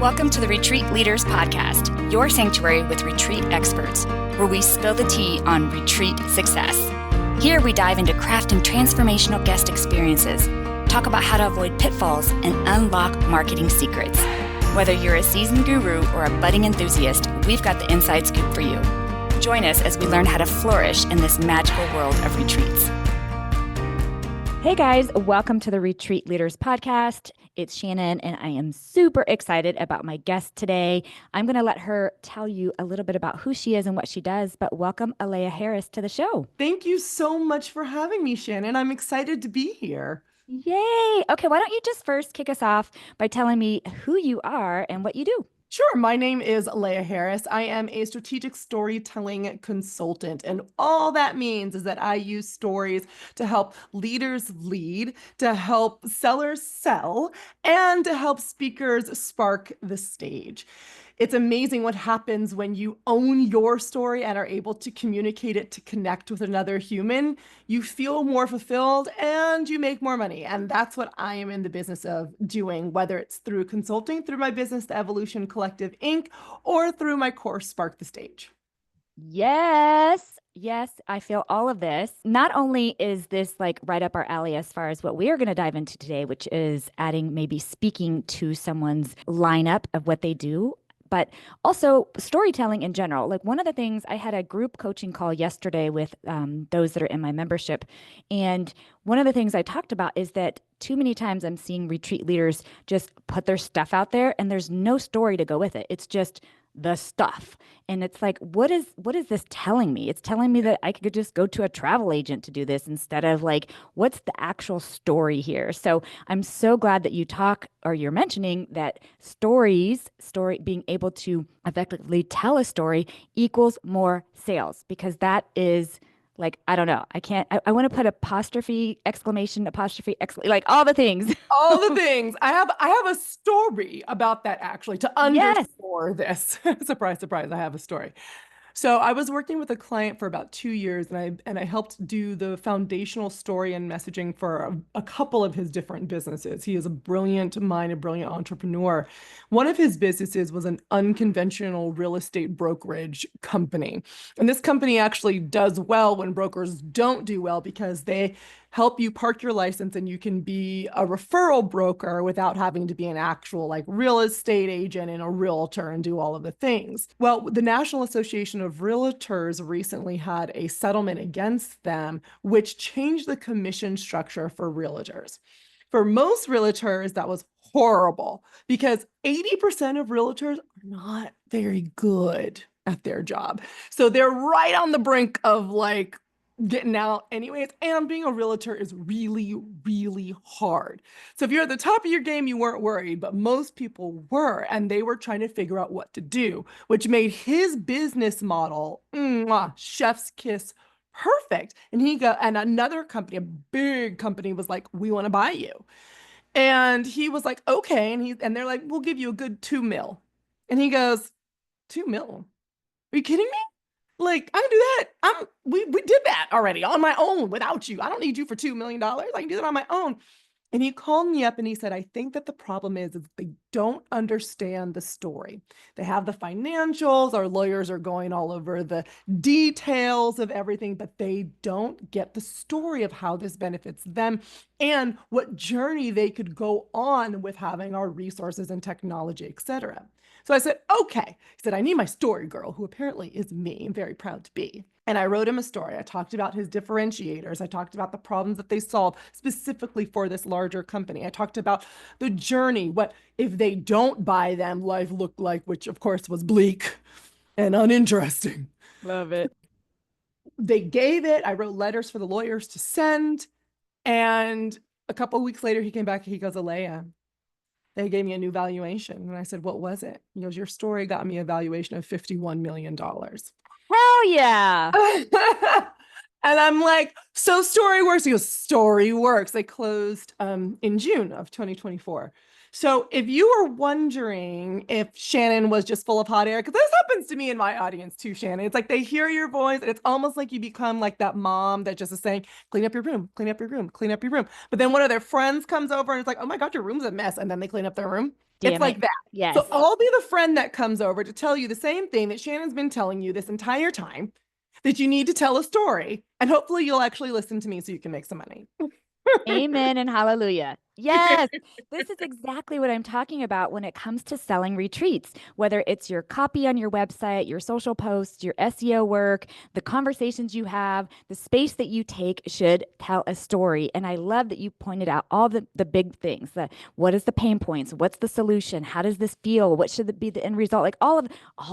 Welcome to the Retreat Leaders Podcast, your sanctuary with retreat experts, where we spill the tea on retreat success. Here we dive into craft and transformational guest experiences, talk about how to avoid pitfalls, and unlock marketing secrets. Whether you're a seasoned guru or a budding enthusiast, we've got the inside scoop for you. Join us as we learn how to flourish in this magical world of retreats. Hey guys, welcome to the Retreat Leaders Podcast. It's Shannon, and I am super excited about my guest today. I'm going to let her tell you a little bit about who she is and what she does, but welcome Aleya Harris to the show. Thank you so much for having me, Shannon. I'm excited to be here. Yay! Okay, why don't you just first kick us off by telling me who you are and what you do? Sure. My name is Aleya Harris. I am a strategic storytelling consultant. And all that means is that I use stories to help leaders lead, to help sellers sell, and to help speakers spark the stage. It's amazing what happens when you own your story and are able to communicate it to connect with another human. You feel more fulfilled and you make more money. And that's what I am in the business of doing, whether it's through consulting, through my business, The Evolution Collective, Inc., or through my course, Spark the Stage. Yes, I feel all of this. Not only is this like right up our alley as far as what we are going to dive into today, which is adding maybe speaking to someone's lineup of what they do, but also storytelling in general. Like one of the things, I had a group coaching call yesterday with those that are in my membership. And one of the things I talked about is that too many times I'm seeing retreat leaders just put their stuff out there and there's no story to go with it. It's just the stuff. And it's like, what is this telling me? It's telling me that I could just go to a travel agent to do this instead of like, what's the actual story here? So I'm so glad that you're mentioning that being able to effectively tell a story equals more sales, because that is like, I don't know. I want to put exclamation, like all the things. All the things. I have a story about that, actually, to underscore this. Surprise, surprise, I have a story. So I was working with a client for about 2 years, and I helped do the foundational story and messaging for a couple of his different businesses. He is a brilliant mind, a brilliant entrepreneur. One of his businesses was an unconventional real estate brokerage company. And this company actually does well when brokers don't do well, because they help you park your license and you can be a referral broker without having to be an actual like real estate agent and a realtor and do all of the things. Well, the National Association of Realtors recently had a settlement against them, which changed the commission structure for realtors. For most realtors, that was horrible, because 80% of realtors are not very good at their job. So they're right on the brink of like getting out anyways. And being a realtor is really, really hard. So if you're at the top of your game, you weren't worried, but most people were, and they were trying to figure out what to do, which made his business model, chef's kiss, perfect. And another company, a big company, was like, we want to buy you. And he was like, okay. And they're like, we'll give you a good 2 mil. And he goes, 2 mil? Are you kidding me? Like, I can do that. We did that already on my own without you. I don't need you for $2 million. I can do that on my own. And he called me up and he said, I think that the problem is they don't understand the story. They have the financials, our lawyers are going all over the details of everything, but they don't get the story of how this benefits them and what journey they could go on with having our resources and technology, etc. So I said, okay. He said, I need my story girl, who apparently is me. I'm very proud to be. And I wrote him a story. I talked about his differentiators. I talked about the problems that they solve specifically for this larger company. I talked about the journey, what if they don't buy them, life looked like, which of course was bleak and uninteresting. Love it. They gave it. I wrote letters for the lawyers to send. And a couple of weeks later, he came back. He goes, Aleya, they gave me a new valuation. And I said, what was it? He goes, your story got me a valuation of $51 million. Hell yeah. And I'm like, so story works? He goes, story works. They closed in June of 2024. So if you were wondering if Shannon was just full of hot air, because this happens to me in my audience too, Shannon. It's like they hear your voice and it's almost like you become like that mom that just is saying, clean up your room, clean up your room, clean up your room. But then one of their friends comes over and it's like, oh my God, your room's a mess. And then they clean up their room. It's Damn it. like that. Yes. So I'll be the friend that comes over to tell you the same thing that Shannon's been telling you this entire time, that you need to tell a story. And hopefully you'll actually listen to me so you can make some money. Amen and hallelujah. Yes, this is exactly what I'm talking about when it comes to selling retreats, whether it's your copy on your website, your social posts, your SEO work, the conversations you have, the space that you take should tell a story. And I love that you pointed out all the big things. What is the pain points? What's the solution? How does this feel? What should be the end result? Like all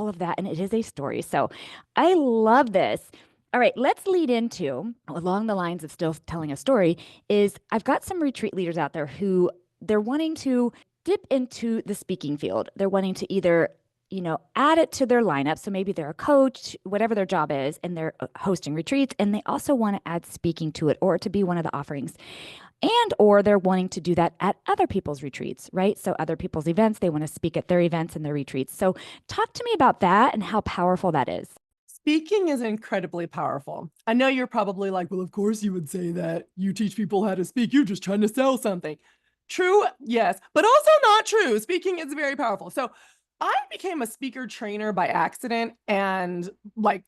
of that. And it is a story. So I love this. All right, let's lead into along the lines of still telling a story is I've got some retreat leaders out there who they're wanting to dip into the speaking field. They're wanting to either, add it to their lineup. So maybe they're a coach, whatever their job is, and they're hosting retreats, and they also want to add speaking to it or to be one of the offerings. And or they're wanting to do that at other people's retreats, right? So other people's events, they want to speak at their events and their retreats. So talk to me about that and how powerful that is. Speaking is incredibly powerful. I know you're probably like, well, of course you would say that. You teach people how to speak. You're just trying to sell something. True, yes, but also not true. Speaking is very powerful. So I became a speaker trainer by accident and like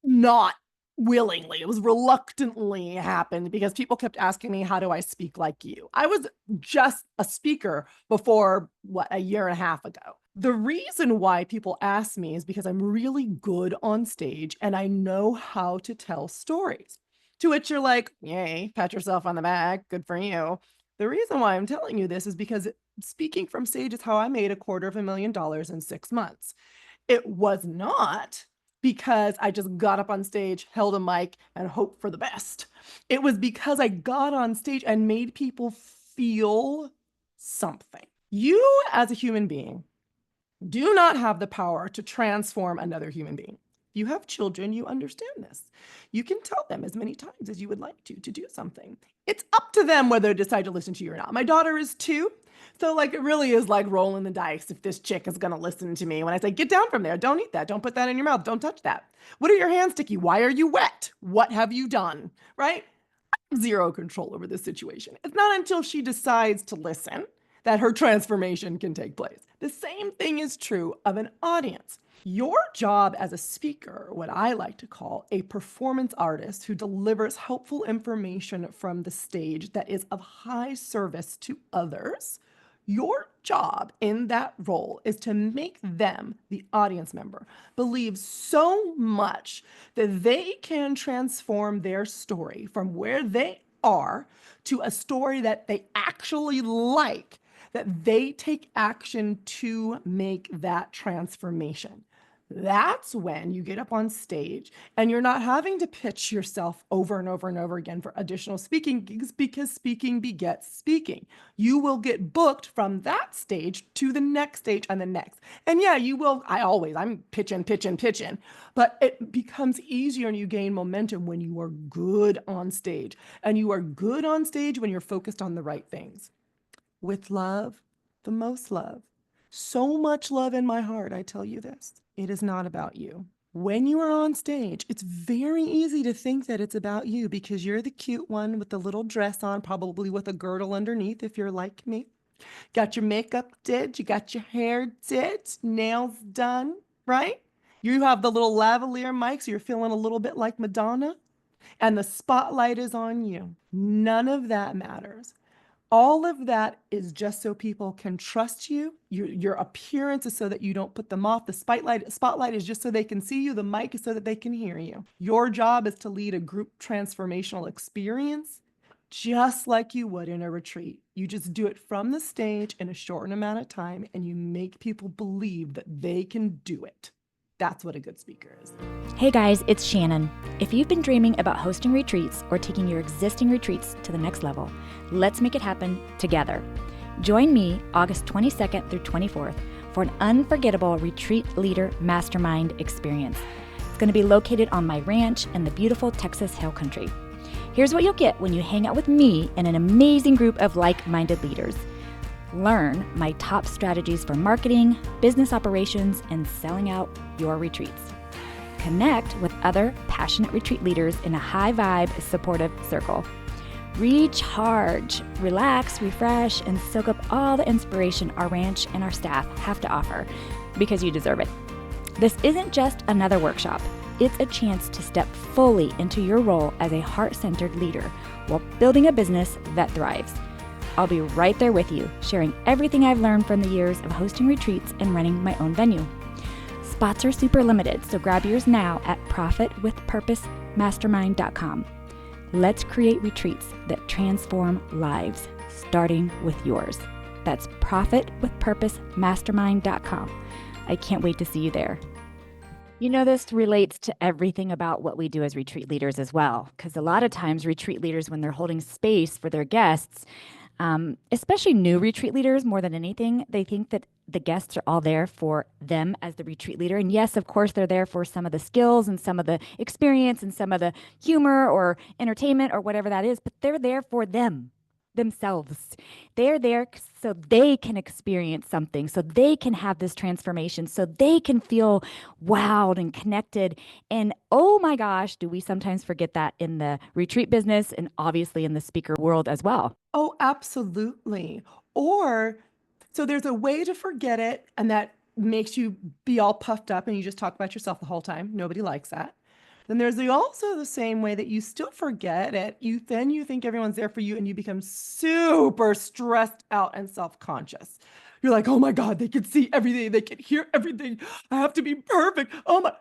not willingly. It was reluctantly happened because people kept asking me, how do I speak like you? I was just a speaker before a year and a half ago. The reason why people ask me is because I'm really good on stage and I know how to tell stories. To which you're like, yay, pat yourself on the back. Good for you. The reason why I'm telling you this is because speaking from stage is how I made $250,000 in 6 months. It was not because I just got up on stage, held a mic, and hoped for the best. It was because I got on stage and made people feel something. You, as a human being, do not have the power to transform another human being. If you have children, you understand this. You can tell them as many times as you would like to do something. It's up to them whether they decide to listen to you or not. My daughter is 2. So it really is like rolling the dice if this chick is going to listen to me. When I say, get down from there, don't eat that, don't put that in your mouth, don't touch that. What are your hands sticky? Why are you wet? What have you done? Right? Zero control over this situation. It's not until she decides to listen that her transformation can take place. The same thing is true of an audience. Your job as a speaker, what I like to call a performance artist who delivers helpful information from the stage that is of high service to others, your job in that role is to make them, the audience member, believe so much that they can transform their story from where they are to a story that they actually like, that they take action to make that transformation. That's when you get up on stage and you're not having to pitch yourself over and over and over again for additional speaking gigs because speaking begets speaking. You will get booked from that stage to the next stage and the next. And yeah, you will. I'm pitching, but it becomes easier and you gain momentum when you are good on stage. And you are good on stage when you're focused on the right things. With love, the most love. So much love in my heart, I tell you this. It is not about you. When you are on stage, it's very easy to think that it's about you because you're the cute one with the little dress on, probably with a girdle underneath if you're like me. Got your makeup did, you got your hair did, nails done, right? You have the little lavalier mic, so you're feeling a little bit like Madonna, and the spotlight is on you. None of that matters. All of that is just so people can trust you. Your appearance is so that you don't put them off. The spotlight is just so they can see you. The mic is so that they can hear you. Your job is to lead a group transformational experience just like you would in a retreat. You just do it from the stage in a short amount of time and you make people believe that they can do it. That's what a good speaker is. Hey guys, it's Shannon. If you've been dreaming about hosting retreats or taking your existing retreats to the next level, let's make it happen together. Join me August 22nd through 24th for an unforgettable retreat leader mastermind experience. It's going to be located on my ranch in the beautiful Texas Hill Country. Here's what you'll get when you hang out with me and an amazing group of like-minded leaders. Learn my top strategies for marketing, business operations, and selling out your retreats. Connect with other passionate retreat leaders in a high-vibe, supportive circle. Recharge, relax, refresh, and soak up all the inspiration our ranch and our staff have to offer because you deserve it. This isn't just another workshop. It's a chance to step fully into your role as a heart-centered leader while building a business that thrives. I'll be right there with you, sharing everything I've learned from the years of hosting retreats and running my own venue. Spots are super limited, so grab yours now at profitwithpurposemastermind.com. Let's create retreats that transform lives, starting with yours. That's profitwithpurposemastermind.com. I can't wait to see you there. You know, this relates to everything about what we do as retreat leaders as well, because a lot of times retreat leaders, when they're holding space for their guests, especially new retreat leaders, more than anything, they think that the guests are all there for them as the retreat leader. And yes, of course, they're there for some of the skills and some of the experience and some of the humor or entertainment or whatever that is, but they're there for themselves. They're there so they can experience something, so they can have this transformation, so they can feel wowed and connected. And oh my gosh, do we sometimes forget that in the retreat business and obviously in the speaker world as well? Oh, absolutely. Or so there's a way to forget it, and that makes you be all puffed up and you just talk about yourself the whole time. Nobody likes that. Then there's also the same way that you still forget it. You think everyone's there for you and you become super stressed out and self-conscious. You're like, oh my God, they can see everything, they can hear everything. I have to be perfect. Oh my.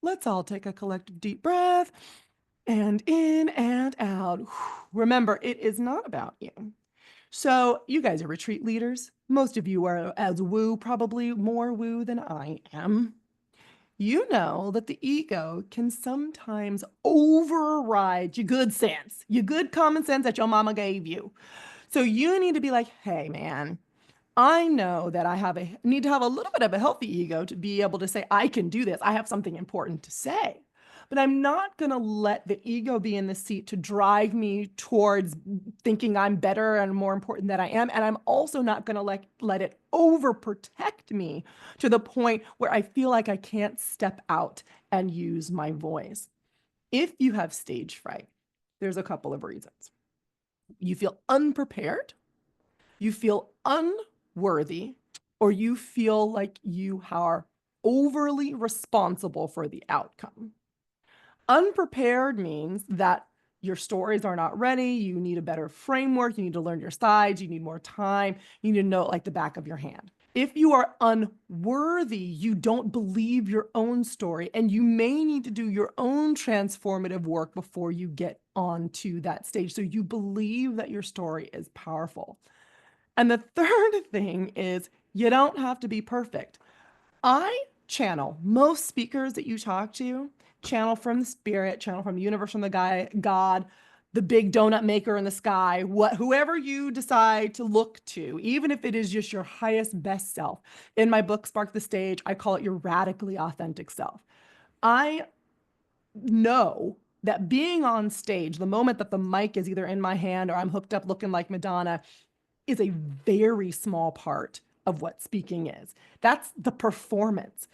Let's all take a collective deep breath and in and out. Remember, it is not about you. So you guys are retreat leaders. Most of you are as woo, probably more woo than I am. You know that the ego can sometimes override your good sense, your good common sense that your mama gave you. So you need to be like, hey, man, I know that need to have a little bit of a healthy ego to be able to say, I can do this. I have something important to say. But I'm not going to let the ego be in the seat to drive me towards thinking I'm better and more important than I am. And I'm also not going to let it overprotect me to the point where I feel like I can't step out and use my voice. If you have stage fright, there's a couple of reasons. You feel unprepared, you feel unworthy, or you feel like you are overly responsible for the outcome. Unprepared means that your stories are not ready. You need a better framework. You need to learn your sides. You need more time. You need to know it like the back of your hand. If you are unworthy, you don't believe your own story, and you may need to do your own transformative work before you get onto that stage. So you believe that your story is powerful. And the third thing is you don't have to be perfect. I channel most speakers that you talk to, channel from the spirit, channel from the universe, from the guy, God, the big donut maker in the sky, whoever you decide to look to, even if it is just your highest, best self. In my book, Spark the Stage, I call it your radically authentic self. I know that being on stage, the moment that the mic is either in my hand or I'm hooked up looking like Madonna, is a very small part of what speaking is. That's the performance.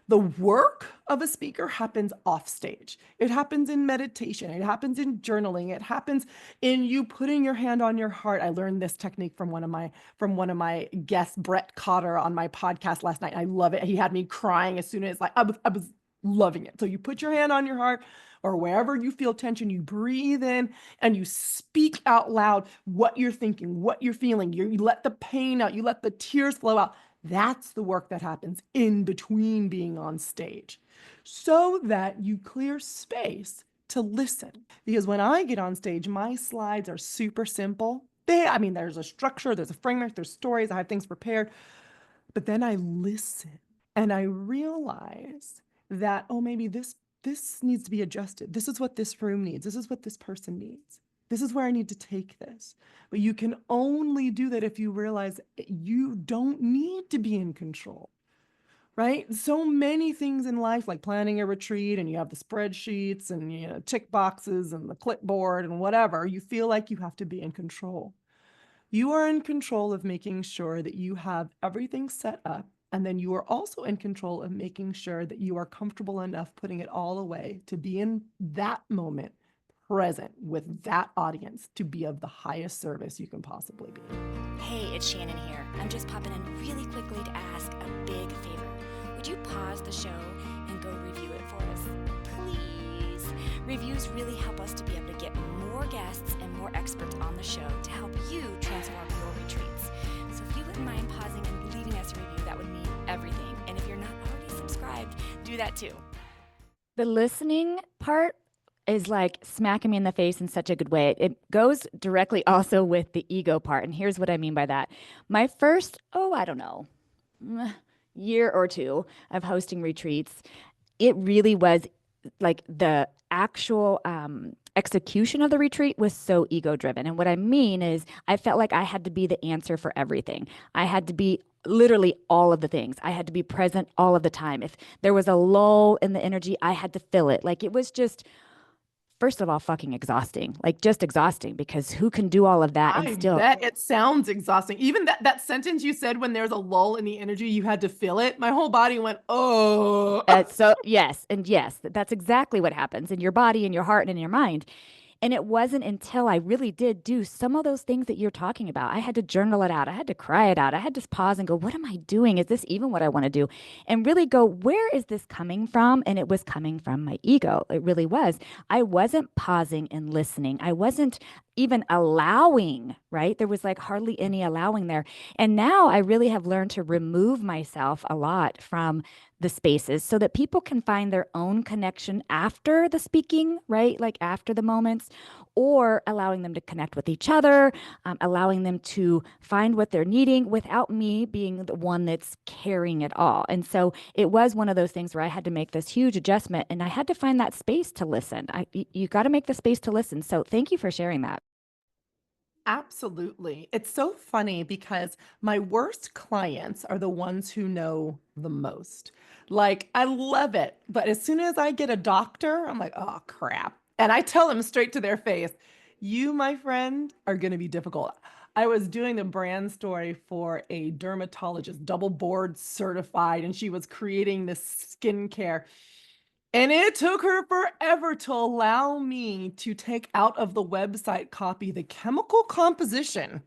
The work of a speaker happens off stage. It happens in meditation. It happens in journaling. It happens in you putting your hand on your heart. I learned this technique from one of my guests, Brett Cotter, on my podcast last night. I love it. He had me crying as soon as I was loving it. So you put your hand on your heart or wherever you feel tension, you breathe in and you speak out loud what you're thinking, what you're feeling. You let the pain out, you let the tears flow out. That's the work that happens in between being on stage so that you clear space to listen. Because when I get on stage, my slides are super simple. There's a structure, there's a framework, there's stories, I have things prepared. But then I listen and I realize that, oh, maybe this needs to be adjusted. This is what this room needs. This is what this person needs. This is where I need to take this. But you can only do that if you realize you don't need to be in control, right? So many things in life, like planning a retreat, and you have the spreadsheets and tick boxes and the clipboard and whatever, you feel like you have to be in control. You are in control of making sure that you have everything set up. And then you are also in control of making sure that you are comfortable enough putting it all away to be in that moment present with that audience to be of the highest service you can possibly be. Hey, it's Shannon here. I'm just popping in really quickly to ask a big favor. Would you pause the show and go review it for us? Please. Reviews really help us to be able to get more guests and more experts on the show to help you transform your retreats. So if you wouldn't mind pausing and leaving us a review, that would mean everything. And if you're not already subscribed, do that too. The listening part is like smacking me in the face in such a good way. It goes directly also with the ego part. And here's what I mean by that. My first, I don't know, year or two of hosting retreats, it really was like the actual execution of the retreat was so ego driven. And what I mean is, I felt like I had to be the answer for everything. I had to be literally all of the things. I had to be present all of the time. If there was a lull in the energy, I had to fill it. Like it was just, first of all, fucking exhausting, like just exhausting, because who can do all of that and I still. bet it sounds exhausting. Even that sentence you said, when there's a lull in the energy, you had to feel it. My whole body went, oh. So yes, and yes, that's exactly what happens in your body, in your heart, and in your mind. And it wasn't until I really did do some of those things that you're talking about. I had to journal it out. I had to cry it out. I had to pause and go, what am I doing? Is this even what I want to do? And really go, where is this coming from? And it was coming from my ego. It really was. I wasn't pausing and listening. I wasn't even allowing, right? There was like hardly any allowing there. And now I really have learned to remove myself a lot from the spaces so that people can find their own connection after the speaking, right? Like after the moments, or allowing them to connect with each other, allowing them to find what they're needing without me being the one that's carrying it all. And so it was one of those things where I had to make this huge adjustment, and I had to find that space to listen. You got to make the space to listen. So thank you for sharing that. Absolutely. It's so funny because my worst clients are the ones who know the most. Like, I love it. But as soon as I get a doctor, I'm like, oh, crap. And I tell them straight to their face, you, my friend, are going to be difficult. I was doing the brand story for a dermatologist, double board certified, and she was creating this skincare. And it took her forever to allow me to take out of the website copy the chemical composition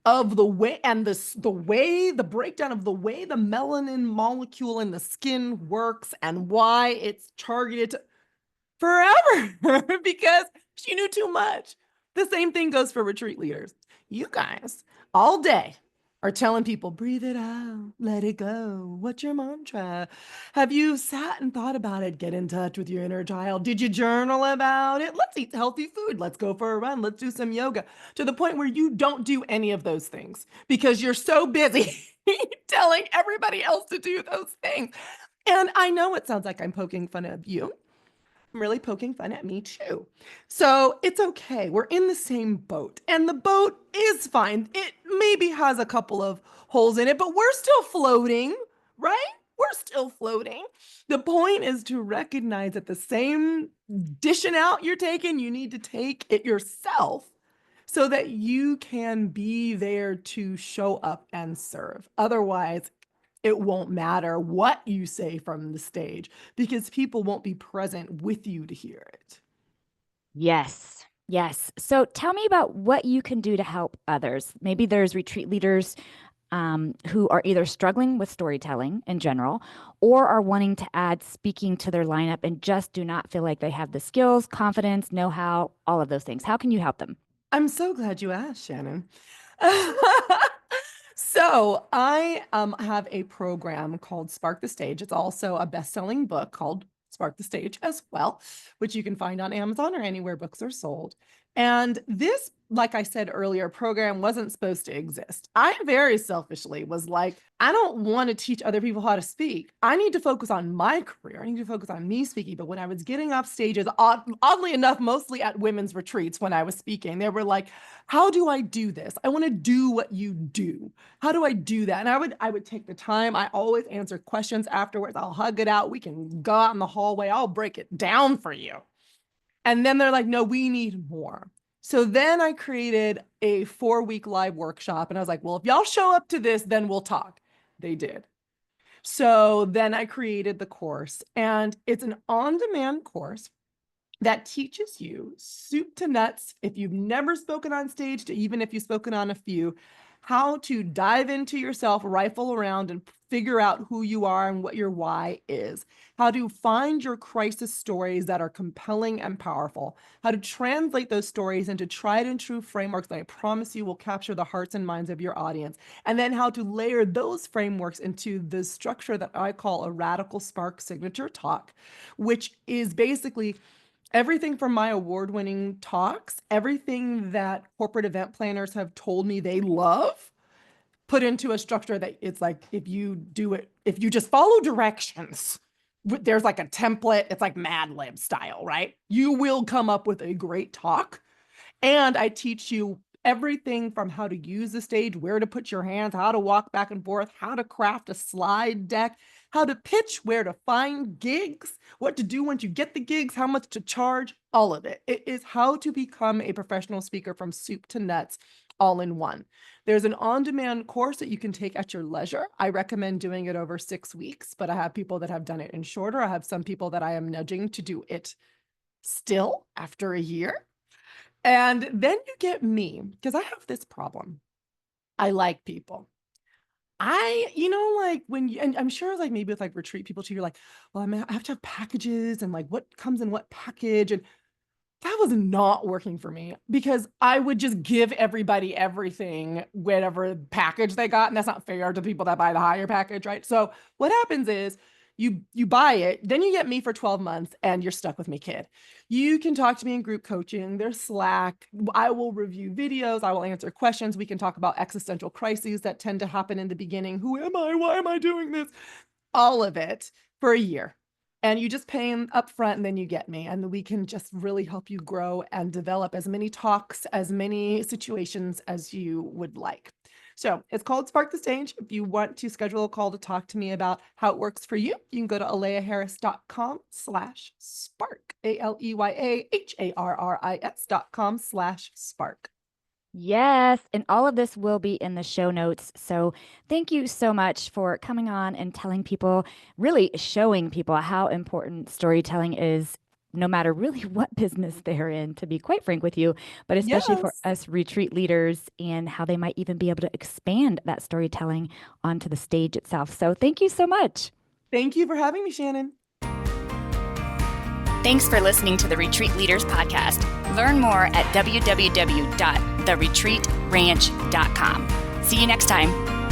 of the way, and the breakdown of the way the melanin molecule in the skin works and why it's targeted to, forever because she knew too much. The same thing goes for retreat leaders. You guys all day are telling people, breathe it out, let it go. What's your mantra? Have you sat and thought about it? Get in touch with your inner child. Did you journal about it? Let's eat healthy food. Let's go for a run. Let's do some yoga. To the point where you don't do any of those things because you're so busy telling everybody else to do those things. And I know it sounds like I'm poking fun at you. I'm really poking fun at me too. So it's okay. We're in the same boat, and the boat is fine. It maybe has a couple of holes in it, but we're still floating, right? We're still floating. The point is to recognize that the same dishing out you're taking, you need to take it yourself so that you can be there to show up and serve. Otherwise, it won't matter what you say from the stage because people won't be present with you to hear it. Yes. Yes. So tell me about what you can do to help others. Maybe there's retreat leaders who are either struggling with storytelling in general or are wanting to add speaking to their lineup and just do not feel like they have the skills, confidence, know how, all of those things. How can you help them? I'm so glad you asked, Shannon. So I have a program called Spark the Stage. It's also a best-selling book called Spark the Stage as well, which you can find on Amazon or anywhere books are sold. And this, like I said earlier, program wasn't supposed to exist. I very selfishly was like, I don't want to teach other people how to speak. I need to focus on my career. I need to focus on me speaking. But when I was getting off stages, oddly enough, mostly at women's retreats when I was speaking, they were like, how do I do this? I want to do what you do. How do I do that? And I would take the time. I always answer questions afterwards. I'll hug it out. We can go out in the hallway. I'll break it down for you. And then they're like, no, we need more. So then I created a 4-week live workshop. And I was like, well, if y'all show up to this, then we'll talk. They did. So then I created the course, and it's an on-demand course that teaches you soup to nuts, if you've never spoken on stage to even if you've spoken on a few, how to dive into yourself, rifle around, and figure out who you are and what your why is, how to find your crisis stories that are compelling and powerful, how to translate those stories into tried and true frameworks that I promise you will capture the hearts and minds of your audience, and then how to layer those frameworks into the structure that I call a Radical Spark signature talk, which is basically everything from my award-winning talks, everything that corporate event planners have told me they love, put into a structure that it's like, if you do it, if you just follow directions, there's like a template, it's like Mad Lib style, right? You will come up with a great talk. And I teach you everything from how to use the stage, where to put your hands, how to walk back and forth, how to craft a slide deck, how to pitch, where to find gigs, what to do once you get the gigs, how much to charge, all of it. It is how to become a professional speaker from soup to nuts, all in one. There's an on-demand course that you can take at your leisure. I recommend doing it over 6 weeks, but I have people that have done it in shorter. I have some people that I am nudging to do it still after a year. And then you get me, because I have this problem. I like people. Like when you, and I'm sure like maybe with like retreat people too, you're like, well, I have to have packages and like what comes in what package. And that was not working for me because I would just give everybody everything, whatever package they got. And that's not fair to people that buy the higher package, right? So what happens is you buy it, then you get me for 12 months and you're stuck with me, kid. You can talk to me in group coaching. There's Slack. I will review videos. I will answer questions. We can talk about existential crises that tend to happen in the beginning. Who am I? Why am I doing this? All of it for a year. And you just pay them up front and then you get me. And we can just really help you grow and develop as many talks, as many situations as you would like. So it's called Spark the Stage. If you want to schedule a call to talk to me about how it works for you, you can go to aleyaharris.com/spark, ALEYAHARRIS.com/spark. Yes, and all of this will be in the show notes. So thank you so much for coming on and telling people, really showing people how important storytelling is, no matter really what business they're in, to be quite frank with you, but especially for Yes. us retreat leaders and how they might even be able to expand that storytelling onto the stage itself. So thank you so much. Thank you for having me, Shannon. Thanks for listening to the Retreat Leaders Podcast. Learn more at www.theretreatranch.com. See you next time.